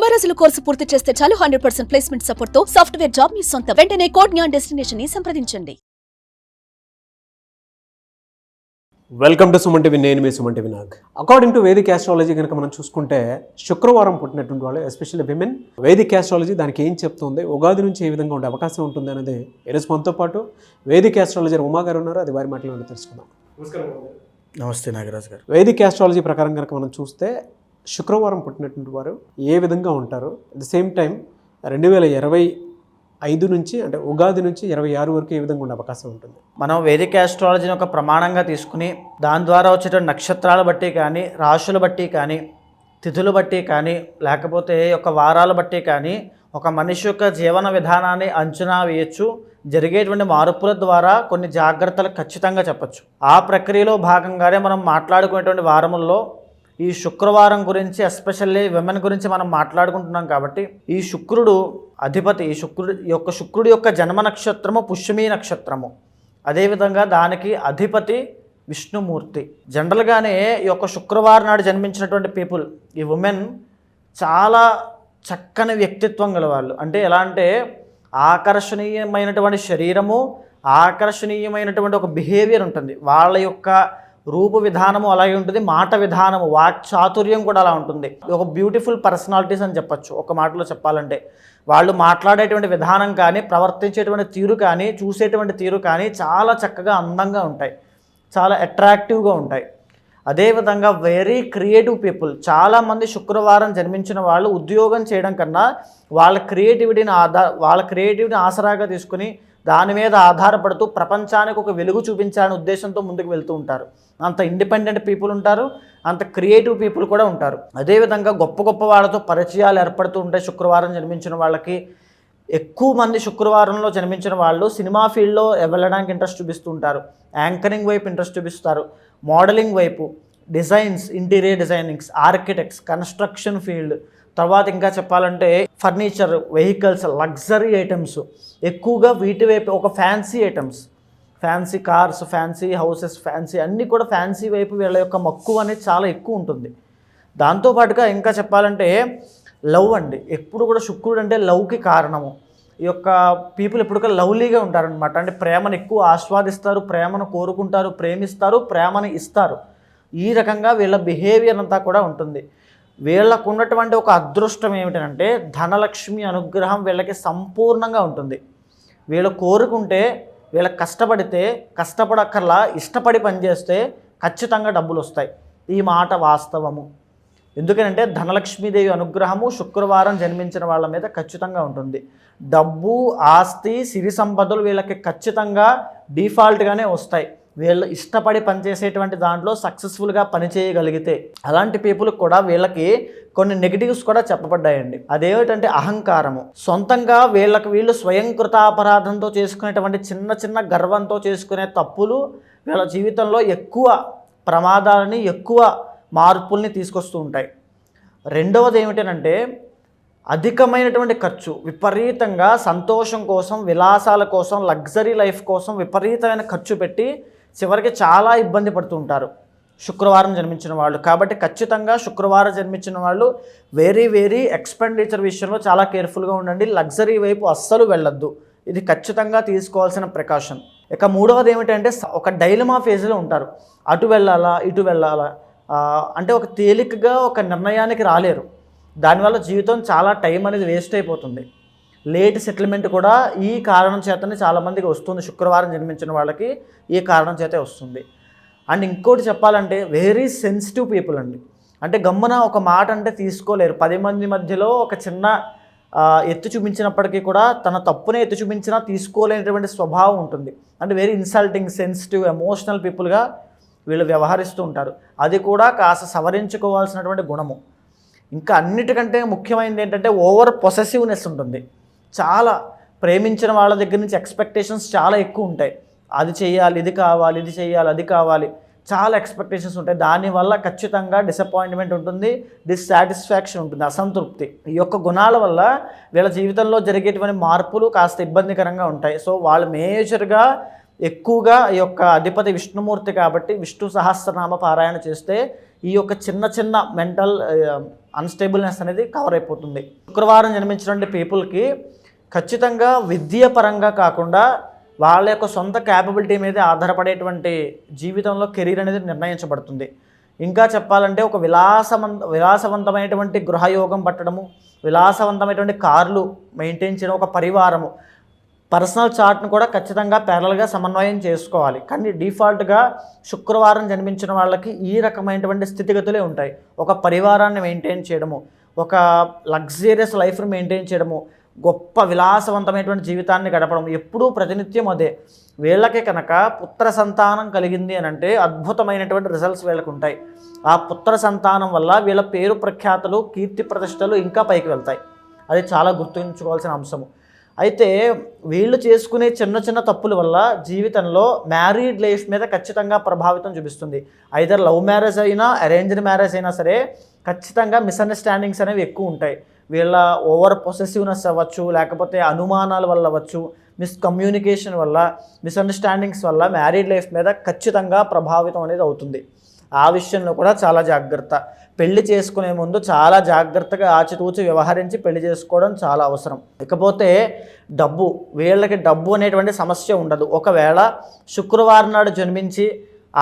90 రోజుల కోర్సు పూర్తి చేస్తే చాలు 100% ప్లేస్మెంట్ సపోర్ట్ తో సాఫ్ట్వేర్ జాబ్ మీ సొంతం. వెంటనే కోడ్ జ్ఞాన్ డెస్టినేషన్ ని సంప్రదించండి. Welcome to Suman TV. నేను మీ Suman TV Nag. According to Vedic astrology కనుక మనం చూసుకుంటే శుక్రవారం పుట్టినటువంటి వాళ్ళు, ఎస్పెషల్లీ విమెన్, వేదిక్ ఆస్ట్రాలజీ దానికి ఏం చెప్తుంది, ఉగాది నుంచి ఏ విధంగా ఉండే అవకాశం ఉంటుంది అనేది ఈరోజు మనతో పాటు వేదిక్ ఆస్ట్రాలజర్ ఉమా గారు ఉన్నారు. అది వారి మాటలు తెలుసుకుందాం. నమస్తే నాగరాజ్ గారు. వేదిక్ ఆస్ట్రాలజీ ప్రకారం కనుక మనం చూస్తే శుక్రవారం పుట్టినటువంటి వారు ఏ విధంగా ఉంటారు, అట్ ద సేమ్ టైం 2025 నుంచి అంటే ఉగాది నుంచి 26 వరకు ఏ విధంగా ఉండే అవకాశం ఉంటుంది? మనం వేదిక ఆస్ట్రాలజీని ఒక ప్రమాణంగా తీసుకుని దాని ద్వారా వచ్చేటువంటి నక్షత్రాల బట్టి కానీ, రాశుల బట్టి కానీ, తిథులు బట్టి కానీ, లేకపోతే యొక్క వారాల బట్టి కానీ ఒక మనిషి యొక్క జీవన విధానాన్ని అంచనా వేయచ్చు. జరిగేటువంటి మార్పుల ద్వారా కొన్ని జాగ్రత్తలు ఖచ్చితంగా చెప్పచ్చు. ఆ ప్రక్రియలో భాగంగానే మనం మాట్లాడుకునేటువంటి వారముల్లో ఈ శుక్రవారం గురించి, ఎస్పెషల్లీ విమెన్ గురించి మనం మాట్లాడుకుంటున్నాం. కాబట్టి ఈ శుక్రుడు అధిపతి, శుక్రుడి యొక్క జన్మ నక్షత్రము పుష్యమీ నక్షత్రము. అదేవిధంగా దానికి అధిపతి విష్ణుమూర్తి. జనరల్గానే ఈ యొక్క శుక్రవారం నాడు జన్మించినటువంటి పీపుల్, ఈ ఉమెన్ చాలా చక్కని వ్యక్తిత్వం గలవాళ్ళు. అంటే ఎలా అంటే ఆకర్షణీయమైనటువంటి శరీరము, ఆకర్షణీయమైనటువంటి ఒక బిహేవియర్ ఉంటుంది. వాళ్ళ యొక్క రూపు విధానము అలాగే ఉంటుంది, మాట విధానము, వాక్ చాతుర్యం కూడా అలా ఉంటుంది. ఒక బ్యూటిఫుల్ పర్సనాలిటీస్ అని చెప్పచ్చు. ఒక మాటలో చెప్పాలంటే వాళ్ళు మాట్లాడేటువంటి విధానం కానీ, ప్రవర్తించేటువంటి తీరు కానీ, చూసేటువంటి తీరు కానీ చాలా చక్కగా అందంగా ఉంటాయి, చాలా అట్రాక్టివ్గా ఉంటాయి. అదేవిధంగా వెరీ క్రియేటివ్ పీపుల్. చాలామంది శుక్రవారం జన్మించిన వాళ్ళు ఉద్యోగం చేయడం కన్నా వాళ్ళ క్రియేటివిటీని ఆసరాగా తీసుకుని దాని మీద ఆధారపడుతూ ప్రపంచానికి ఒక వెలుగు చూపించాలనే ఉద్దేశంతో ముందుకు వెళ్తూ ఉంటారు. అంత ఇండిపెండెంట్ పీపుల్ ఉంటారు, అంత క్రియేటివ్ పీపుల్ కూడా ఉంటారు. అదేవిధంగా గొప్ప గొప్ప వాళ్ళతో పరిచయాలు ఏర్పడుతూ ఉంటాయి. శుక్రవారం జన్మించిన వాళ్ళకి ఎక్కువ మంది శుక్రవారంలో జన్మించిన వాళ్ళు సినిమా ఫీల్డ్లో వెళ్ళడానికి ఇంట్రెస్ట్ చూపిస్తూ ఉంటారు, యాంకరింగ్ వైపు ఇంట్రెస్ట్ చూపిస్తారు, మోడలింగ్ వైపు, designs, interior designings, architects, construction field, తర్వాత ఇంకా చెప్పాలంటే ఫర్నిచర్, వెహికల్స్, లగ్జరీ ఐటమ్స్, ఎక్కువగా వీటి వైపు ఒక fancy items, fancy cars, fancy houses, fancy అన్నీ కూడా ఫ్యాన్సీ వైపు వీళ్ళ యొక్క మక్కువ అనేది చాలా ఎక్కువ ఉంటుంది. దాంతోపాటుగా ఇంకా చెప్పాలంటే లవ్ అండి. ఎప్పుడు కూడా శుక్రుడు అంటే లవ్కి కారణము. ఈ యొక్క పీపుల్ ఎప్పుడు కూడా లవ్లీగా ఉంటారనమాట. అంటే ప్రేమను ఎక్కువ ఆస్వాదిస్తారు, ప్రేమను కోరుకుంటారు, ప్రేమిస్తారు, ప్రేమను ఇస్తారు. ఈ రకంగా వీళ్ళ బిహేవియర్ అంతా కూడా ఉంటుంది. వీళ్ళకు ఉన్నటువంటి ఒక అదృష్టం ఏమిటంటే ధనలక్ష్మి అనుగ్రహం వీళ్ళకి సంపూర్ణంగా ఉంటుంది. వీళ్ళు కోరుకుంటే, వీళ్ళకి కష్టపడితే, కష్టపడక్కర్లా ఇష్టపడి పనిచేస్తే ఖచ్చితంగా డబ్బులు వస్తాయి. ఈ మాట వాస్తవము. ఎందుకంటే ధనలక్ష్మీదేవి అనుగ్రహము శుక్రవారం జన్మించిన వాళ్ళ మీద ఖచ్చితంగా ఉంటుంది. డబ్బు, ఆస్తి, సిరి సంపదలు వీళ్ళకి ఖచ్చితంగా డిఫాల్ట్గానే వస్తాయి. వీళ్ళు ఇష్టపడి పనిచేసేటువంటి దాంట్లో సక్సెస్ఫుల్గా పనిచేయగలిగితే. అలాంటి పీపుల్కి కూడా వీళ్ళకి కొన్ని నెగిటివ్స్ కూడా చెప్పబడ్డాయండి. అదేమిటంటే అహంకారము. సొంతంగా వీళ్ళు స్వయంకృతాపరాధంతో చేసుకునేటువంటి చిన్న చిన్న గర్వంతో చేసుకునే తప్పులు వీళ్ళ జీవితంలో ఎక్కువ ప్రమాదాలని, ఎక్కువ మార్పుల్ని తీసుకొస్తూ ఉంటాయి. రెండవది ఏమిటంటే అధికమైనటువంటి ఖర్చు. విపరీతంగా సంతోషం కోసం, విలాసాల కోసం, లగ్జరీ లైఫ్ కోసం విపరీతమైన ఖర్చు పెట్టి చివరికి చాలా ఇబ్బంది పడుతూ ఉంటారు శుక్రవారం జన్మించిన వాళ్ళు. కాబట్టి ఖచ్చితంగా శుక్రవారం జన్మించిన వాళ్ళు వెరీ ఎక్స్పెండిచర్ విషయంలో చాలా కేర్ఫుల్గా ఉండండి. లగ్జరీ వైపు అస్సలు వెళ్ళొద్దు. ఇది ఖచ్చితంగా తీసుకోవాల్సిన ప్రికాషన్. ఇక మూడవది ఏమిటంటే ఒక డైలమా ఫేజ్లో ఉంటారు. అటు వెళ్ళాలా, ఇటు వెళ్ళాలా, అంటే ఒక తేలికగా ఒక నిర్ణయానికి రాలేరు. దానివల్ల జీవితం చాలా టైం అనేది వేస్ట్ అయిపోతుంది. లేట్ సెటిల్మెంట్ కూడా ఈ కారణం చేతనే చాలామందికి వస్తుంది. శుక్రవారం జన్మించిన వాళ్ళకి ఈ కారణం చేతే వస్తుంది. అండ్ ఇంకోటి చెప్పాలంటే వెరీ సెన్సిటివ్ పీపుల్ అండి. అంటే గమ్మున ఒక మాట అంటే తీసుకోలేరు. 10 మంది మధ్యలో ఒక చిన్న ఎత్తు చూపించినప్పటికీ కూడా తన తప్పునే ఎత్తు చూపించినా తీసుకోలేనటువంటి స్వభావం ఉంటుంది. అంటే వెరీ ఇన్సల్టింగ్, సెన్సిటివ్, ఎమోషనల్ పీపుల్గా వీళ్ళు వ్యవహరిస్తూ ఉంటారు. అది కూడా కాస్త సవరించుకోవాల్సినటువంటి గుణము. ఇంకా అన్నిటికంటే ముఖ్యమైనది ఏంటంటే ఓవర్ పొసెసివ్నెస్ ఉంటుంది. చాలా ప్రేమించిన వాళ్ళ దగ్గర నుంచి ఎక్స్పెక్టేషన్స్ చాలా ఎక్కువ ఉంటాయి. అది చేయాలి, ఇది కావాలి, ఇది చేయాలి, అది కావాలి, చాలా ఎక్స్పెక్టేషన్స్ ఉంటాయి. దానివల్ల ఖచ్చితంగా డిసప్పాయింట్మెంట్ ఉంటుంది, డిస్సాటిస్ఫాక్షన్ ఉంటుంది, అసంతృప్తి. ఈ యొక్క గుణాల వల్ల వీళ్ళ జీవితంలో జరిగేటువంటి మార్పులు కాస్త ఇబ్బందికరంగా ఉంటాయి. సో వాళ్ళు మేజర్గా ఎక్కువగా ఈ యొక్క అధిపతి విష్ణుమూర్తి కాబట్టి విష్ణు సహస్రనామ పారాయణ చేస్తే ఈ యొక్క చిన్న చిన్న మెంటల్ అన్స్టేబుల్నెస్ అనేది కవర్ అయిపోతుంది. శుక్రవారం జన్మించినటువంటి పీపుల్కి ఖచ్చితంగా విద్య పరంగా కాకుండా వాళ్ళ యొక్క సొంత క్యాపబిలిటీ మీద ఆధారపడేటువంటి జీవితంలో కెరీర్ అనేది నిర్ణయించబడుతుంది. ఇంకా చెప్పాలంటే ఒక విలాసవంతమైనటువంటి గృహయోగం పట్టడము, విలాసవంతమైనటువంటి కార్లు మెయింటైన్ చేయడం, ఒక పరివారము, పర్సనల్ చార్ట్ను కూడా ఖచ్చితంగా ప్యారల్గా సమన్వయం చేసుకోవాలి. కానీ డిఫాల్ట్గా శుక్రవారం జన్మించిన వాళ్ళకి ఈ రకమైనటువంటి స్థితిగతులే ఉంటాయి. ఒక పరివారాన్ని మెయింటైన్ చేయడము, ఒక లగ్జరియస్ లైఫ్ని మెయింటైన్ చేయడము, గొప్ప విలాసవంతమైనటువంటి జీవితాన్ని గడపడం, ఎప్పుడూ ప్రతినిత్యం అదే. వీళ్ళకి కనుక పుత్ర సంతానం కలిగింది అని అంటే అద్భుతమైనటువంటి రిజల్ట్స్ వీళ్ళకు ఉంటాయి. ఆ పుత్ర సంతానం వల్ల వీళ్ళ పేరు ప్రఖ్యాతులు, కీర్తి ప్రతిష్టలు ఇంకా పైకి వెళ్తాయి. అది చాలా గుర్తుంచుకోవాల్సిన అంశము. అయితే వీళ్ళు చేసుకునే చిన్న చిన్న తప్పుల వల్ల జీవితంలో మ్యారీడ్ లైఫ్ మీద ఖచ్చితంగా ప్రభావితం చూపిస్తుంది. ఐదర్ లవ్ మ్యారేజ్ అయినా అరేంజ్డ్ మ్యారేజ్ అయినా సరే ఖచ్చితంగా మిస్అండర్స్టాండింగ్స్ అనేవి ఎక్కువ ఉంటాయి. వీళ్ళ ఓవర్ పొసెసివ్నెస్ అవ్వచ్చు, లేకపోతే అనుమానాల వల్ల అవ్వచ్చు, మిస్కమ్యూనికేషన్ వల్ల, మిస్అండర్స్టాండింగ్స్ వల్ల మ్యారీడ్ లైఫ్ మీద ఖచ్చితంగా ప్రభావితం అనేది అవుతుంది. ఆ విషయంలో కూడా చాలా జాగ్రత్త. పెళ్లి చేసుకునే ముందు చాలా జాగ్రత్తగా ఆచితూచి వ్యవహరించి పెళ్లి చేసుకోవడం చాలా అవసరం. ఇకపోతే డబ్బు, వీళ్ళకి డబ్బు అనేటువంటి సమస్య ఉండదు. ఒకవేళ శుక్రవారం నాడు జన్మించి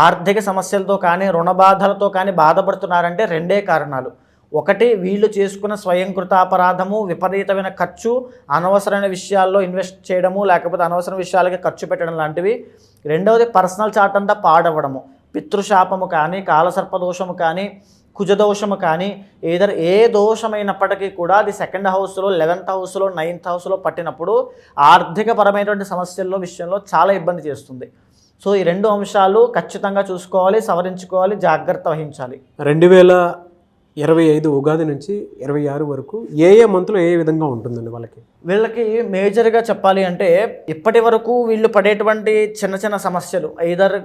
ఆర్థిక సమస్యలతో కానీ రుణ బాధలతో కానీ బాధపడుతున్నారంటే రెండే కారణాలు. ఒకటి, వీళ్ళు చేసుకున్న స్వయంకృతాపరాధము, విపరీతమైన ఖర్చు, అనవసరమైన విషయాల్లో ఇన్వెస్ట్ చేయడము, లేకపోతే అనవసర విషయాలకి ఖర్చు పెట్టడం లాంటివి. రెండవది, పర్సనల్ చార్ట్ అంతా పాడవడము, పితృశాపము కానీ, కాలసర్పదోషము కానీ, కుజదోషము కానీ, ఏ దోషమైనప్పటికీ కూడా అది 2nd హౌస్లో, 11th హౌస్లో, 9th హౌస్లో పట్టినప్పుడు ఆర్థికపరమైనటువంటి సమస్యల్లో విషయంలో చాలా ఇబ్బంది చేస్తుంది. సో ఈ 2 అంశాలు ఖచ్చితంగా చూసుకోవాలి, సవరించుకోవాలి, జాగ్రత్త వహించాలి. 2025 ఉగాది నుంచి 26 వరకు ఏ మంత్లో ఏ విధంగా ఉంటుందండి వీళ్ళకి మేజర్గా చెప్పాలి అంటే ఇప్పటి వరకు వీళ్ళు పడేటువంటి చిన్న చిన్న సమస్యలు ఐదర్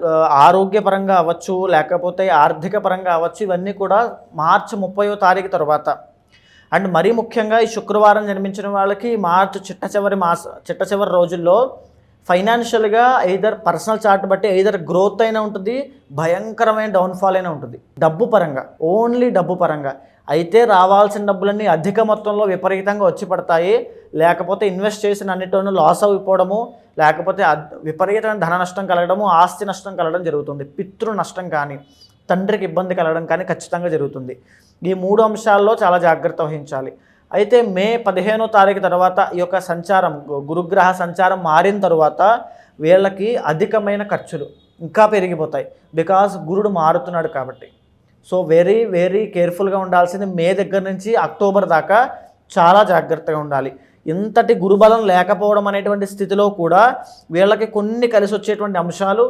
ఆరోగ్యపరంగా అవ్వచ్చు, లేకపోతే ఆర్థిక పరంగా అవ్వచ్చు, ఇవన్నీ కూడా మార్చి 30వ తారీఖు తర్వాత. అండ్ మరీ ముఖ్యంగా ఈ శుక్రవారం జన్మించిన వాళ్ళకి మార్చి చిట్ట చివరి రోజుల్లో ఫైనాన్షియల్గా ఐదర్ పర్సనల్ చార్ట్ బట్టి ఐదర్ గ్రోత్ అయినా ఉంటుంది, భయంకరమైన డౌన్ఫాల్ అయినా ఉంటుంది. డబ్బు పరంగా, ఓన్లీ డబ్బు పరంగా అయితే రావాల్సిన డబ్బులన్నీ అధిక మొత్తంలో విపరీతంగా వచ్చి పడతాయి. లేకపోతే ఇన్వెస్ట్ చేసిన అన్నిటిలోనూ లాస్ అయిపోవడము, లేకపోతే విపరీతమైన ధన నష్టం కలగడము, ఆస్తి నష్టం కలగడం జరుగుతుంది. పితృ నష్టం కానీ, తండ్రికి ఇబ్బంది కలగడం కానీ ఖచ్చితంగా జరుగుతుంది. ఈ 3 అంశాల్లో చాలా జాగ్రత్త వహించాలి. అయితే మే 15వ తారీఖు తర్వాత ఈ యొక్క సంచారం, గురుగ్రహ సంచారం మారిన తర్వాత వీళ్ళకి అధికమైన ఖర్చులు ఇంకా పెరిగిపోతాయి. బికాస్ గురుడు మారుతున్నాడు కాబట్టి. సో వెరీ వెరీ కేర్ఫుల్గా ఉండాల్సింది. మే దగ్గర నుంచి అక్టోబర్ దాకా చాలా జాగ్రత్తగా ఉండాలి. ఇంతటి గురుబలం లేకపోవడం అనేటువంటి స్థితిలో కూడా వీళ్ళకి కొన్ని కలిసి వచ్చేటువంటి అంశాలు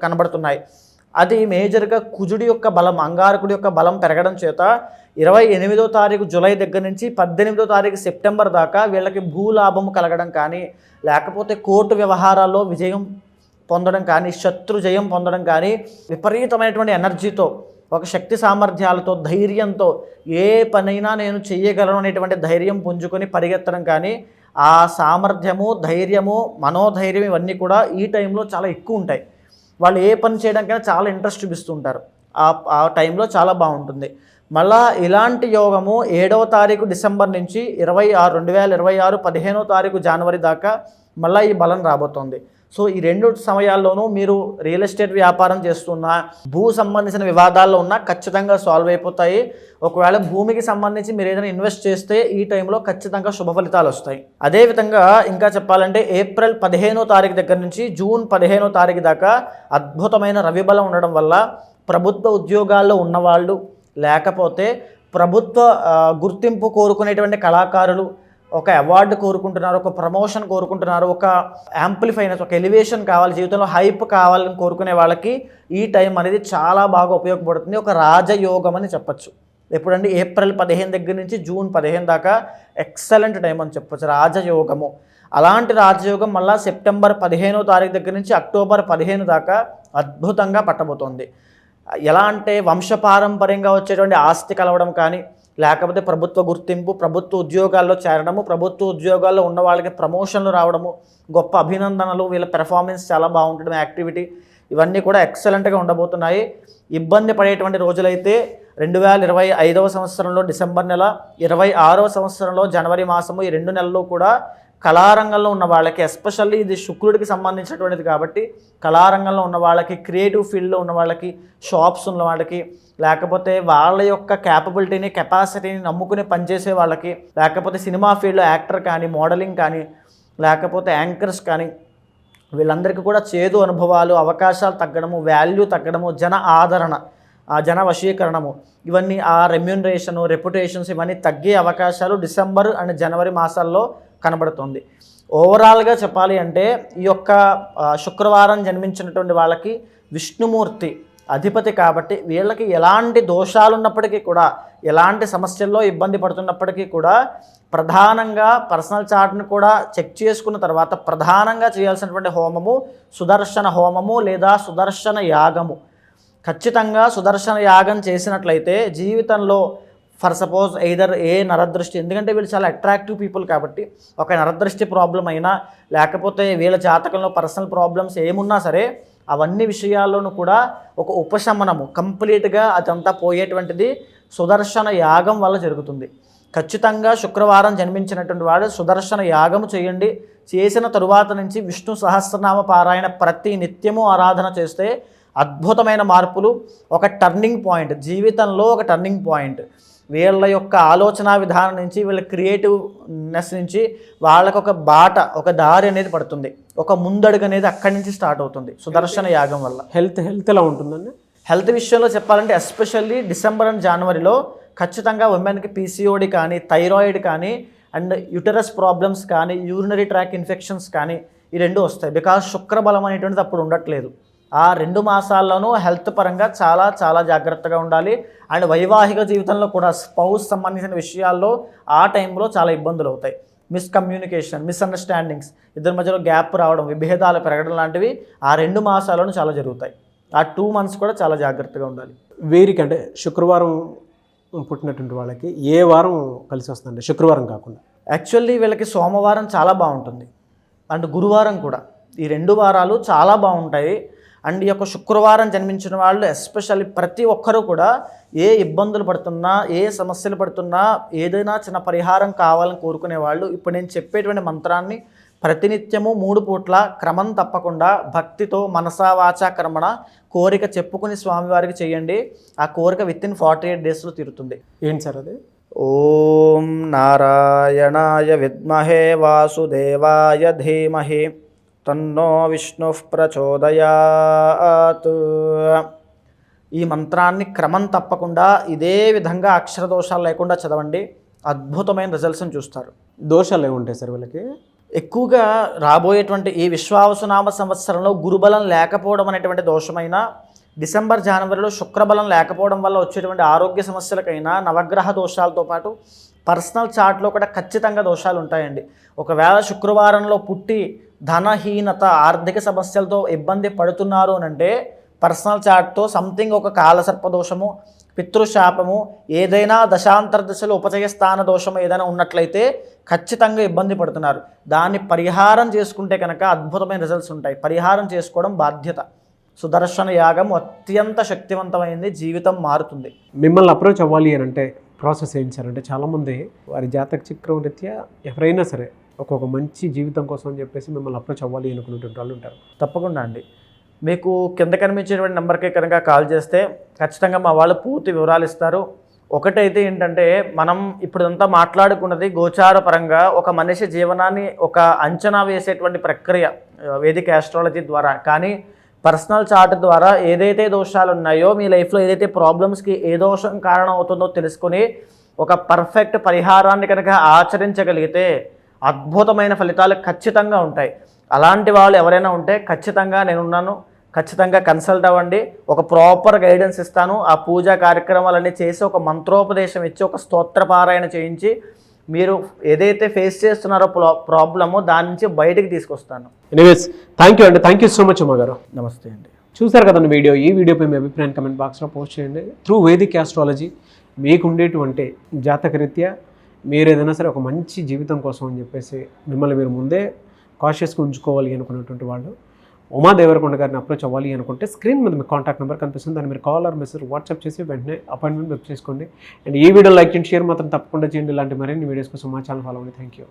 కనబడుతున్నాయి. అది మేజర్గా కుజుడి యొక్క బలం, అంగారకుడి యొక్క బలం పెరగడం చేత 28వ తారీఖు జూలై దగ్గర నుంచి 18వ తారీఖు సెప్టెంబర్ దాకా వీళ్ళకి భూలాభము కలగడం కానీ, లేకపోతే కోర్టు వ్యవహారాల్లో విజయం పొందడం కానీ, శత్రు జయం పొందడం కానీ, విపరీతమైనటువంటి ఎనర్జీతో, ఒక శక్తి సామర్థ్యాలతో, ధైర్యంతో ఏ పనైనా నేను చెయ్యగలను అనేటువంటి ధైర్యం పుంజుకొని పరిగెత్తడం కానీ, ఆ సామర్థ్యము, ధైర్యము, మనోధైర్యం ఇవన్నీ కూడా ఈ టైంలో చాలా ఎక్కువ ఉంటాయి. వాళ్ళు ఏ పని చేయడానికైనా చాలా ఇంట్రెస్ట్ చూపిస్తూ ఉంటారు. ఆ టైంలో చాలా బాగుంటుంది. మళ్ళా ఇలాంటి యోగము 7వ తారీఖు డిసెంబర్ నుంచి 2026 15వ తారీఖు జనవరి దాకా మళ్ళీ ఈ బలం రాబోతోంది. సో ఈ 2 సమయాల్లోనూ మీరు రియల్ ఎస్టేట్ వ్యాపారం చేస్తున్నా, భూ సంబంధించిన వివాదాల్లో ఉన్నా ఖచ్చితంగా సాల్వ్ అయిపోతాయి. ఒకవేళ భూమికి సంబంధించి మీరు ఏదైనా ఇన్వెస్ట్ చేస్తే ఈ టైంలో ఖచ్చితంగా శుభ ఫలితాలు వస్తాయి. అదేవిధంగా ఇంకా చెప్పాలంటే ఏప్రిల్ 15వ తారీఖు దగ్గర నుంచి జూన్ 15వ తారీఖు దాకా అద్భుతమైన రవిబలం ఉండడం వల్ల ప్రభుత్వ ఉద్యోగాల్లో ఉన్నవాళ్ళు, లేకపోతే ప్రభుత్వ గుర్తింపు కోరుకునేటువంటి కళాకారులు, ఒక అవార్డు కోరుకుంటున్నారు, ఒక ప్రమోషన్ కోరుకుంటున్నారు, ఒక యాంప్లిఫైనెస్, ఒక ఎలివేషన్ కావాలి, జీవితంలో హైప్ కావాలని కోరుకునే వాళ్ళకి ఈ టైం అనేది చాలా బాగా ఉపయోగపడుతుంది. ఒక రాజయోగం అని చెప్పచ్చు. ఎప్పుడంటే ఏప్రిల్ 15 దగ్గర నుంచి జూన్ 15 దాకా ఎక్సలెంట్ టైం అని చెప్పచ్చు, రాజయోగము. అలాంటి రాజయోగం మళ్ళీ సెప్టెంబర్ 15వ తారీఖు దగ్గర నుంచి అక్టోబర్ 15 దాకా అద్భుతంగా పట్టబోతోంది. ఎలా అంటే వంశపారంపర్యంగా వచ్చేటువంటి ఆస్తి కలవడం కానీ, లేకపోతే ప్రభుత్వ గుర్తింపు, ప్రభుత్వ ఉద్యోగాల్లో చేరడము, ప్రభుత్వ ఉద్యోగాల్లో ఉన్న వాళ్ళకి ప్రమోషన్లు రావడము, గొప్ప అభినందనలు, వీళ్ళ పెర్ఫార్మెన్స్ చాలా బాగుండడం, యాక్టివిటీ, ఇవన్నీ కూడా ఎక్సలెంట్గా ఉండబోతున్నాయి. ఇబ్బంది పడేటువంటి రోజులైతే 2025వ సంవత్సరంలో డిసెంబర్ నెల, 26వ సంవత్సరంలో జనవరి మాసము, ఈ 2 నెలలు కూడా కళారంగంలో ఉన్న వాళ్ళకి, ఎస్పెషల్లీ ఇది శుక్రుడికి సంబంధించినటువంటిది కాబట్టి కళారంగంలో ఉన్న వాళ్ళకి, క్రియేటివ్ ఫీల్డ్లో ఉన్న వాళ్ళకి, షాప్స్ ఉన్న వాళ్ళకి, లేకపోతే వాళ్ళ యొక్క క్యాపబిలిటీని, కెపాసిటీని నమ్ముకుని పనిచేసే వాళ్ళకి, లేకపోతే సినిమా ఫీల్డ్లో యాక్టర్ కానీ, మోడలింగ్ కానీ, లేకపోతే యాంకర్స్ కానీ, వీళ్ళందరికీ కూడా చేదు అనుభవాలు, అవకాశాలు తగ్గడము, వాల్యూ తగ్గడము, జన ఆదరణ, జన వశీకరణము, ఇవన్నీ ఆ రెమ్యూనరేషను, రెప్యుటేషన్స్ ఇవన్నీ తగ్గే అవకాశాలు డిసెంబర్ అండ్ జనవరి మాసాల్లో కనబడుతుంది. ఓవరాల్గా చెప్పాలి అంటే ఈ యొక్క శుక్రవారం జన్మించినటువంటి వాళ్ళకి విష్ణుమూర్తి అధిపతి కాబట్టి వీళ్ళకి ఎలాంటి దోషాలు ఉన్నప్పటికీ కూడా, ఎలాంటి సమస్యల్లో ఇబ్బంది పడుతున్నప్పటికీ కూడా ప్రధానంగా పర్సనల్ చార్ట్ని కూడా చెక్ చేసుకున్న తర్వాత ప్రధానంగా చేయాల్సినటువంటి హోమము సుదర్శన హోమము లేదా సుదర్శన యాగము. ఖచ్చితంగా సుదర్శన యాగం చేసినట్లయితే జీవితంలో ఫర్ సపోజ్ ఎయిదర్ ఏ నరదృష్టి, ఎందుకంటే వీళ్ళు చాలా అట్రాక్టివ్ పీపుల్ కాబట్టి ఒక నరదృష్టి ప్రాబ్లం అయినా, లేకపోతే వీళ్ళ జాతకంలో పర్సనల్ ప్రాబ్లమ్స్ ఏమున్నా సరే అవన్నీ విషయాల్లోనూ కూడా ఒక ఉపశమనము కంప్లీట్గా అదంతా పోయేటువంటిది సుదర్శన యాగం వల్ల జరుగుతుంది. ఖచ్చితంగా శుక్రవారం జన్మించినటువంటి వాడు సుదర్శన యాగము చేయండి. చేసిన తరువాత నుంచి విష్ణు సహస్రనామ పారాయణ ప్రతి నిత్యము ఆరాధన చేస్తే అద్భుతమైన మార్పులు, ఒక టర్నింగ్ పాయింట్, జీవితంలో ఒక టర్నింగ్ పాయింట్, వీళ్ళ యొక్క ఆలోచన విధానం నుంచి, వీళ్ళ క్రియేటివ్నెస్ నుంచి వాళ్ళకు ఒక బాట, ఒక దారి అనేది పడుతుంది, ఒక ముందడుగు అనేది అక్కడి నుంచి స్టార్ట్ అవుతుంది సుదర్శన యాగం వల్ల. హెల్త్ ఎలా ఉంటుందండి? హెల్త్ విషయంలో చెప్పాలంటే ఎస్పెషల్లీ డిసెంబర్ అండ్ జనవరిలో ఖచ్చితంగా ఉమెన్కి పీసీఓడి కానీ, థైరాయిడ్ కానీ, అండ్ యూటరస్ ప్రాబ్లమ్స్ కానీ, యూరినరీ ట్రాక్ ఇన్ఫెక్షన్స్ కానీ ఈ 2 వస్తాయి. బికాజ్ శుక్రబలం అనేటువంటిది అప్పుడు ఉండట్లేదు. ఆ 2 మాసాల్లోనూ హెల్త్ పరంగా చాలా చాలా జాగ్రత్తగా ఉండాలి. అండ్ వైవాహిక జీవితంలో కూడా స్పౌస్ సంబంధించిన విషయాల్లో ఆ టైంలో చాలా ఇబ్బందులు అవుతాయి. మిస్కమ్యూనికేషన్, మిస్అండర్స్టాండింగ్స్, ఇద్దరి మధ్యలో గ్యాప్ రావడం, విభేదాలు పెరగడం లాంటివి ఆ 2 మాసాల్లోనూ చాలా జరుగుతాయి. ఆ 2 months కూడా చాలా జాగ్రత్తగా ఉండాలి. వీరికి అంటే శుక్రవారం పుట్టినటువంటి వాళ్ళకి ఏ వారం కలిసి వస్తుందండి శుక్రవారం కాకుండా? యాక్చువల్లీ వీళ్ళకి సోమవారం చాలా బాగుంటుంది అండ్ గురువారం కూడా, ఈ 2 వారాలు చాలా బాగుంటాయి. అండ్ ఈ యొక్క శుక్రవారం జన్మించిన వాళ్ళు ఎస్పెషల్లీ ప్రతి ఒక్కరూ కూడా ఏ ఇబ్బందులు పడుతున్నా, ఏ సమస్యలు పడుతున్నా, ఏదైనా చిన్న పరిహారం కావాలని కోరుకునే వాళ్ళు ఇప్పుడు నేను చెప్పేటువంటి మంత్రాన్ని ప్రతినిత్యము 3 పూట్ల క్రమం తప్పకుండా భక్తితో మనసా వాచా కర్మణ కోరిక చెప్పుకుని స్వామివారికి చేయండి. ఆ కోరిక వితిన్ 48 daysలో తీరుతుంది. ఏంటి సార్ అది? ఓం నారాయణాయ విద్మహే వాసుదేవాయ ధీమహి తన్నో విష్ణు ప్రచోదయాత్. ఈ మంత్రాన్ని క్రమం తప్పకుండా ఇదే విధంగా అక్షర దోషాలు లేకుండా చదవండి. అద్భుతమైన రిజల్ట్స్ని చూస్తారు. దోషాలు ఏముంటాయి సార్ వీళ్ళకి? ఎక్కువగా రాబోయేటువంటి ఈ విశ్వావసునామ సంవత్సరంలో గురుబలం లేకపోవడం అనేటువంటి దోషమైన, డిసెంబర్ జనవరిలో శుక్రబలం లేకపోవడం వల్ల వచ్చేటువంటి ఆరోగ్య సమస్యలకైనా, నవగ్రహ దోషాలతో పాటు పర్సనల్ చార్ట్లో కూడా ఖచ్చితంగా దోషాలు ఉంటాయండి. ఒకవేళ శుక్రవారంలో పుట్టి ధనహీనత, ఆర్థిక సమస్యలతో ఇబ్బంది పడుతున్నారు అనంటే పర్సనల్ చార్ట్తో సంథింగ్ ఒక కాలసర్పదోషము, పితృశాపము, ఏదైనా దశాంతర దశలో ఉపచయ స్థాన దోషము ఏదైనా ఉన్నట్లయితే ఖచ్చితంగా ఇబ్బంది పడుతున్నారు. దాన్ని పరిహారం చేసుకుంటే కనుక అద్భుతమైన రిజల్ట్స్ ఉంటాయి. పరిహారం చేసుకోవడం బాధ్యత. సుదర్శన యాగం అత్యంత శక్తివంతమైంది, జీవితం మారుతుంది. మిమ్మల్ని అప్రోచ్ అవ్వాలి అని అంటే ప్రాసెస్ ఏంటి సార్? అంటే చాలామంది వారి జాతక చక్రం రీత్యా ఎవరైనా సరే ఒక్కొక్క మంచి జీవితం కోసం అని చెప్పేసి మిమ్మల్ని అప్రోచ్ అవ్వాలి అనుకునేటువంటి వాళ్ళు ఉంటారు. తప్పకుండా అండి. మీకు కింద కనిపించేటువంటి నెంబర్కి కనుక కాల్ చేస్తే ఖచ్చితంగా మా వాళ్ళు పూర్తి వివరాలు ఇస్తారు. ఒకటైతే ఏంటంటే మనం ఇప్పుడంతా మాట్లాడుకున్నది గోచార పరంగా ఒక మనిషి జీవనాన్ని ఒక అంచనా వేసేటువంటి ప్రక్రియ వేదిక ఆస్ట్రాలజీ ద్వారా. కానీ పర్సనల్ చార్ట్ ద్వారా ఏదైతే దోషాలు ఉన్నాయో, మీ లైఫ్లో ఏదైతే ప్రాబ్లమ్స్కి ఏ దోషం కారణం అవుతుందో తెలుసుకొని ఒక పర్ఫెక్ట్ పరిహారాన్ని కనుక ఆచరించగలిగితే అద్భుతమైన ఫలితాలు ఖచ్చితంగా ఉంటాయి. అలాంటి వాళ్ళు ఎవరైనా ఉంటే ఖచ్చితంగా నేనున్నాను, ఖచ్చితంగా కన్సల్ట్ అవ్వండి. ఒక ప్రాపర్ గైడెన్స్ ఇస్తాను. ఆ పూజా కార్యక్రమాలన్నీ చేసి ఒక మంత్రోపదేశం ఇచ్చి ఒక స్తోత్రపారాయణ చేయించి మీరు ఏదైతే ఫేస్ చేస్తున్నారో ప్రాబ్లమో దాని నుంచి బయటికి తీసుకొస్తాను. ఎనీవేస్ థ్యాంక్ యూ అండి. థ్యాంక్ యూ సో మచ్ అమ్మగారు. నమస్తే అండి. చూసారు కదండి వీడియో. ఈ వీడియోపై మీ అభిప్రాయం కమెంట్ బాక్స్లో పోస్ట్ చేయండి. త్రూ వేదిక్ ఆస్ట్రాలజీ మీకు ఉండేటువంటి జాతకరీత్యా మీరు ఏదైనా సరే ఒక మంచి జీవితం కోసం అని చెప్పేసి మిమ్మల్ని మీరు ముందే కాషియస్గా ఉంచుకోవాలి అనుకున్నటువంటి వాళ్ళు ఉమా దేవరకొండ గారిని అప్రోచ్ అవ్వాలి అనుకుంటే స్క్రీన్ మీద మీ కాంటాక్ట్ నెంబర్ కనిపిస్తుంది, దాన్ని మీరు కాల్ ఆర్ మెసేజ్ వాట్సాప్ చేసి వెంటనే అపాయింట్మెంట్ బుక్ చేసుకోండి. అండ్ ఈ వీడియో లైక్ చేయండి, షేర్ మాత్రం తప్పకుండా చేయండి. ఇలాంటి మరిన్ని వీడియోస్ కోసం మా ఛానల్ ఫాలో అవ్వండి. Thank you.